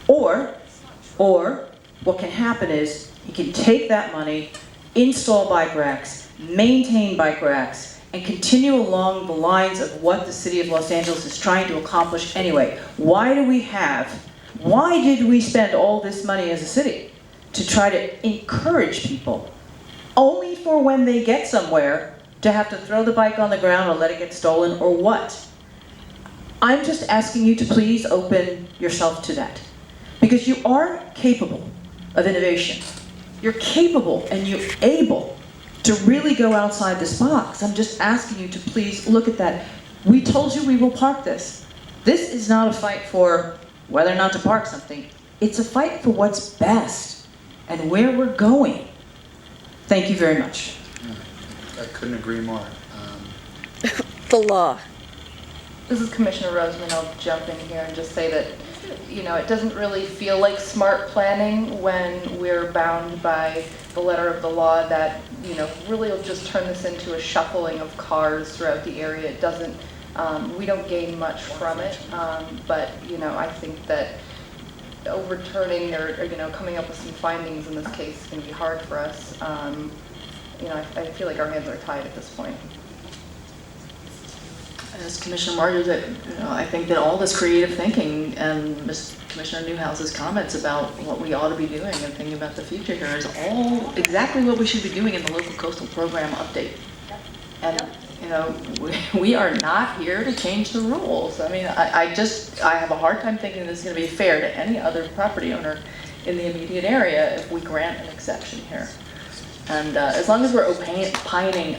Or what can happen is you can take that money, install bike racks, maintain bike racks, and continue along the lines of what the city of Los Angeles is trying to accomplish anyway. Why did we spend all this money as a city? To try to encourage people, only for when they get somewhere to have to throw the bike on the ground or let it get stolen, or what? I'm just asking you to please open yourself to that. Because you are capable of innovation. You're capable and you're able to really go outside this box. I'm just asking you to please look at that. We told you we will park this. This is not a fight for whether or not to park something. It's a fight for what's best and where we're going. Thank you very much. I couldn't agree more. The law. This is Commissioner Roseman. I'll jump in here and just say that, you know, it doesn't really feel like smart planning when we're bound by the letter of the law that, you know, really will just turn this into a shuffling of cars throughout the area. It doesn't, we don't gain much from it, but, you know, I think that overturning or, you know, coming up with some findings in this case is going to be hard for us. You know, I feel like our hands are tied at this point. As Commissioner Martin, you know, I think that all this creative thinking and Commissioner Newhouse's comments about what we ought to be doing and thinking about the future here is all exactly what we should be doing in the local coastal program update. And you know, we are not here to change the rules. I mean, I have a hard time thinking this is going to be fair to any other property owner in the immediate area if we grant an exception here. And as long as we're opining,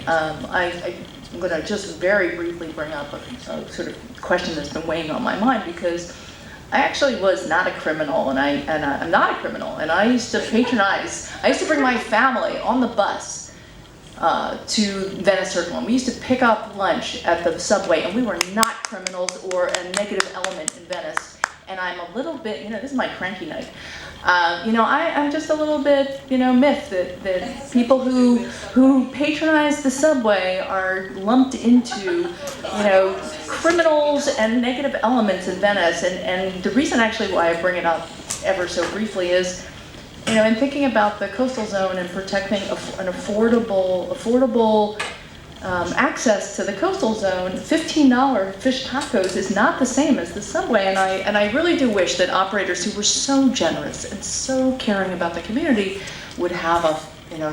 I'm going to just very briefly bring up a sort of question that's been weighing on my mind, because I actually was not a criminal, and I'm not a criminal, and I used to patronize. I used to bring my family on the bus to Venice Circle, and we used to pick up lunch at the subway, and we were not criminals or a negative element in Venice. And I'm a little bit, you know, this is my cranky night. You know, I'm just a little bit, you know, miffed that people who patronize the subway are lumped into, you know, criminals and negative elements in Venice. And the reason actually why I bring it up ever so briefly is, you know, in thinking about the coastal zone and protecting an affordable access to the coastal zone, $15 fish tacos is not the same as the subway, and I really do wish that operators who were so generous and so caring about the community would have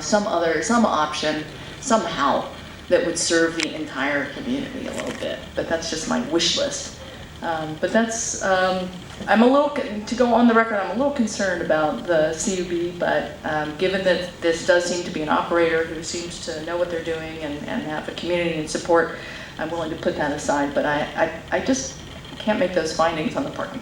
some option somehow that would serve the entire community a little bit. But that's just my wish list. But that's I'm a little, to go on the record, I'm a little concerned about the CUB, but given that this does seem to be an operator who seems to know what they're doing and have a community and support, I'm willing to put that aside, but I just can't make those findings on the parking.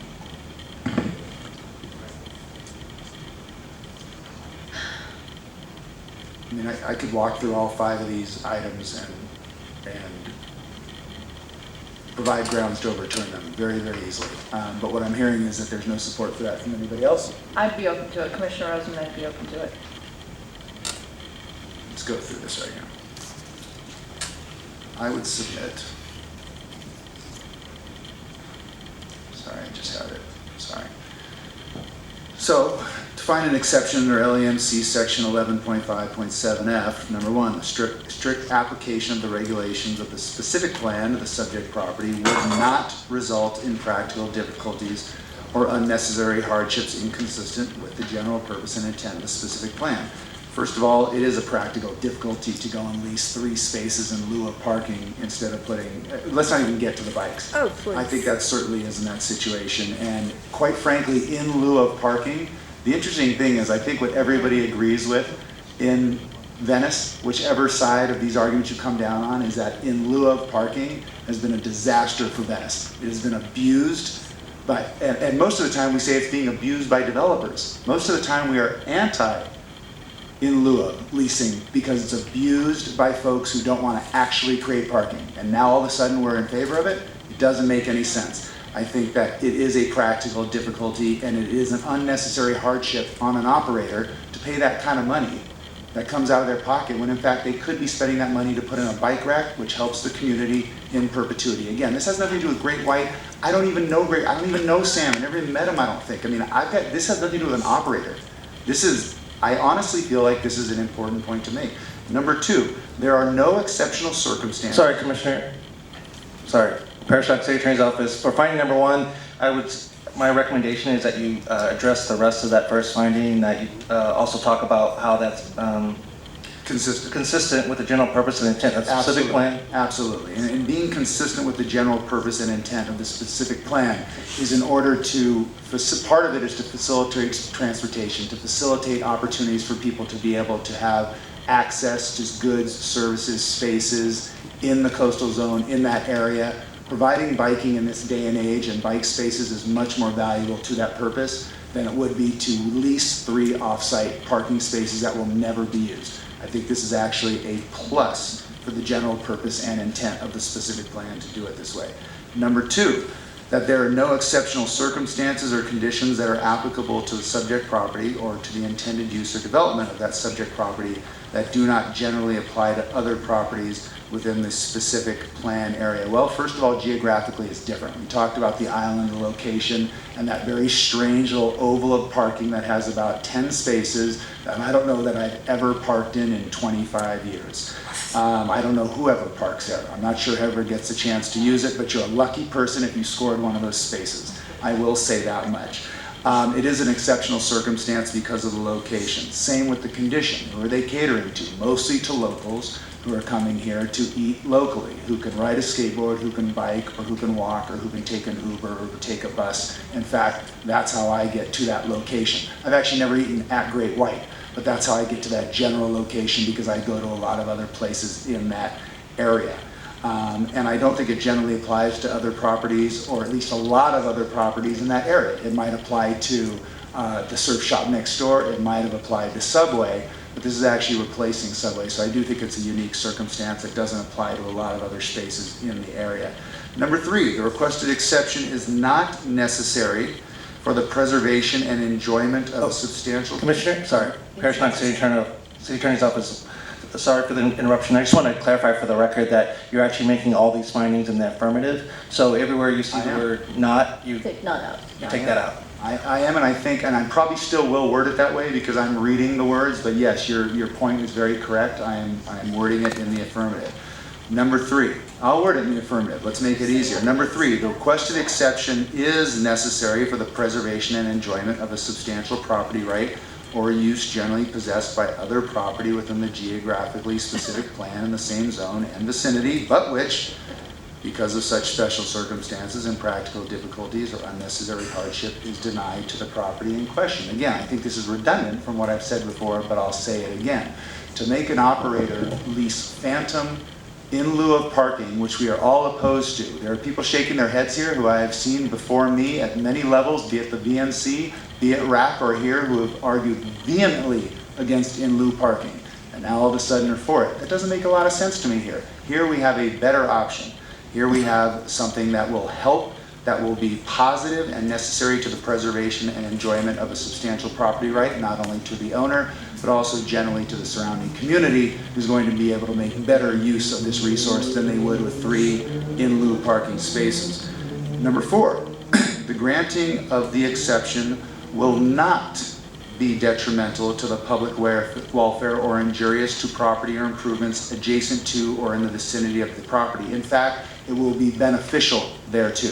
I mean, I could walk through all 5 of these items and provide grounds to overturn them very, very easily. But what I'm hearing is that there's no support for that from anybody else. I'd be open to it. Commissioner Roseman, I'd be open to it. Let's go through this right now. I would submit. Sorry, I just had it. Sorry. So, to find an exception under LAMC section 11.5.7F, number 1, the strict application of the regulations of the specific plan of the subject property would not result in practical difficulties or unnecessary hardships inconsistent with the general purpose and intent of the specific plan. First of all, it is a practical difficulty to go and lease 3 spaces in lieu of parking instead of putting, let's not even get to the bikes. Oh, please. I think that certainly is in that situation. And quite frankly, in lieu of parking, the interesting thing is I think what everybody agrees with in Venice, whichever side of these arguments you come down on, is that in lieu of parking has been a disaster for Venice. It has been abused by, and most of the time we say it's being abused by developers. Most of the time we are anti in lieu of leasing because it's abused by folks who don't want to actually create parking. And now all of a sudden we're in favor of it. It doesn't make any sense. I think that it is a practical difficulty and it is an unnecessary hardship on an operator to pay that kind of money that comes out of their pocket when in fact they could be spending that money to put in a bike rack, which helps the community in perpetuity. Again, this has nothing to do with Great White. I don't even know Sam. I never even met him, I don't think. I mean, this has nothing to do with an operator. I honestly feel like this is an important point to make. Number two, there are no exceptional circumstances. Sorry, Commissioner. Sorry. Parish City Attorney's Office. For finding number one, my recommendation is that you address the rest of that first finding, that you also talk about how that's consistent with the general purpose and intent of the specific plan. Absolutely. And being consistent with the general purpose and intent of the specific plan is in order to, part of it is to facilitate transportation, to facilitate opportunities for people to be able to have access to goods, services, spaces in the coastal zone, in that area. Providing biking in this day and age and bike spaces is much more valuable to that purpose than it would be to lease 3 off-site parking spaces that will never be used. I think this is actually a plus for the general purpose and intent of the specific plan to do it this way. Number two, that there are no exceptional circumstances or conditions that are applicable to the subject property or to the intended use or development of that subject property that do not generally apply to other properties within the specific plan area. Well, first of all, geographically it's different. We talked about the island, the location, and that very strange little oval of parking that has about 10 spaces that I don't know that I've ever parked in 25 years. I don't know whoever parks there. I'm not sure whoever gets a chance to use it, but you're a lucky person if you scored one of those spaces. I will say that much. It is an exceptional circumstance because of the location. Same with the condition. Who are they catering to? Mostly to locals who are coming here to eat locally, who can ride a skateboard, who can bike, or who can walk, or who can take an Uber, or take a bus. In fact, that's how I get to that location. I've actually never eaten at Great White, but that's how I get to that general location because I go to a lot of other places in that area. And I don't think it generally applies to other properties, or at least a lot of other properties in that area. It might apply to the surf shop next door, it might have applied to Subway, but this is actually replacing Subway, so I do think it's a unique circumstance that doesn't apply to a lot of other spaces in the area. Number three, the requested exception is not necessary for the preservation and enjoyment of a substantial... Commissioner, sorry, Parish City Attorney's Office. Sorry for the interruption. I just want to clarify for the record that you're actually making all these findings in the affirmative. So everywhere you see the word not, you Take not out. take that out. I am, and I think, and I probably still will word it that way because I'm reading the words, but yes, your point is very correct. I'm wording it in the affirmative. Number three, I'll word it in the affirmative. Let's make it easier. Number three, the requested exception is necessary for the preservation and enjoyment of a substantial property right or use generally possessed by other property within the geographically specific plan in the same zone and vicinity, but which, because of such special circumstances and practical difficulties or unnecessary hardship, is denied to the property in question. Again, I think this is redundant from what I've said before, but I'll say it again. To make an operator lease phantom in lieu of parking, which we are all opposed to. There are people shaking their heads here who I have seen before me at many levels, be it the VNC, be it RAC or here, who have argued vehemently against in lieu parking, and now all of a sudden are for it. That doesn't make a lot of sense to me here. Here we have a better option. Here we have something that will help, that will be positive and necessary to the preservation and enjoyment of a substantial property right, not only to the owner, but also generally to the surrounding community, who's going to be able to make better use of this resource than they would with 3 in lieu parking spaces. Number 4, the granting of the exception will not be detrimental to the public welfare or injurious to property or improvements adjacent to or in the vicinity of the property. In fact, it will be beneficial thereto.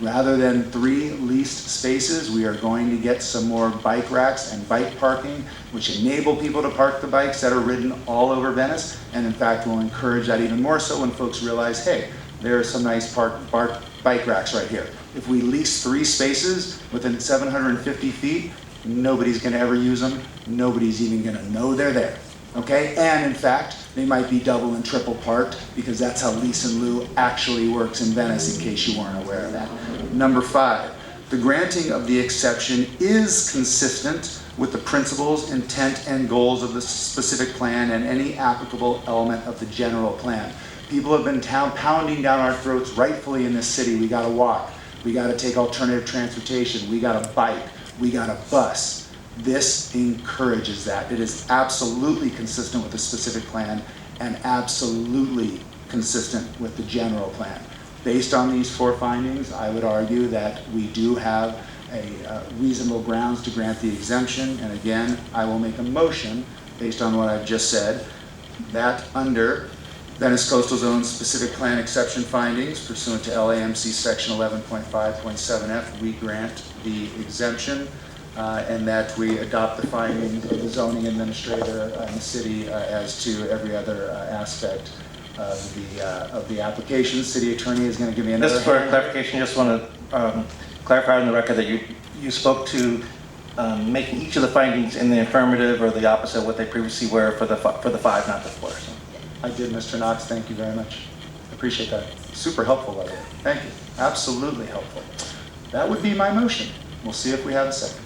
Rather than 3 leased spaces, we are going to get some more bike racks and bike parking, which enable people to park the bikes that are ridden all over Venice, and in fact will encourage that even more so when folks realize, hey, there are some nice bike racks right here. If we lease 3 spaces within 750 feet, nobody's going to ever use them. Nobody's even going to know they're there. Okay? And in fact, they might be double and triple parked because that's how lease and lieu actually works in Venice, in case you weren't aware of that. Number 5, the granting of the exception is consistent with the principles, intent, and goals of the specific plan and any applicable element of the general plan. People have been pounding down our throats rightfully in this city. We got to walk. We got to take alternative transportation. We got to bike. We got to bus. This encourages that. It is absolutely consistent with the specific plan and absolutely consistent with the general plan. Based on these 4 findings, I would argue that we do have a reasonable grounds to grant the exemption. And again, I will make a motion based on what I've just said, that under Venice Coastal Zone specific plan exception findings pursuant to LAMC section 11.5.7F, we grant the exemption and that we adopt the findings of the zoning administrator in the city as to every other aspect of the application. The city attorney is going to give me another. Just for clarification, just want to clarify on the record that you spoke to making each of the findings in the affirmative or the opposite of what they previously were for the 5, not the 4. So. I did, Mr. Knox. Thank you very much. Appreciate that. Super helpful, by the way. Thank you. Absolutely helpful. That would be my motion. We'll see if we have a second.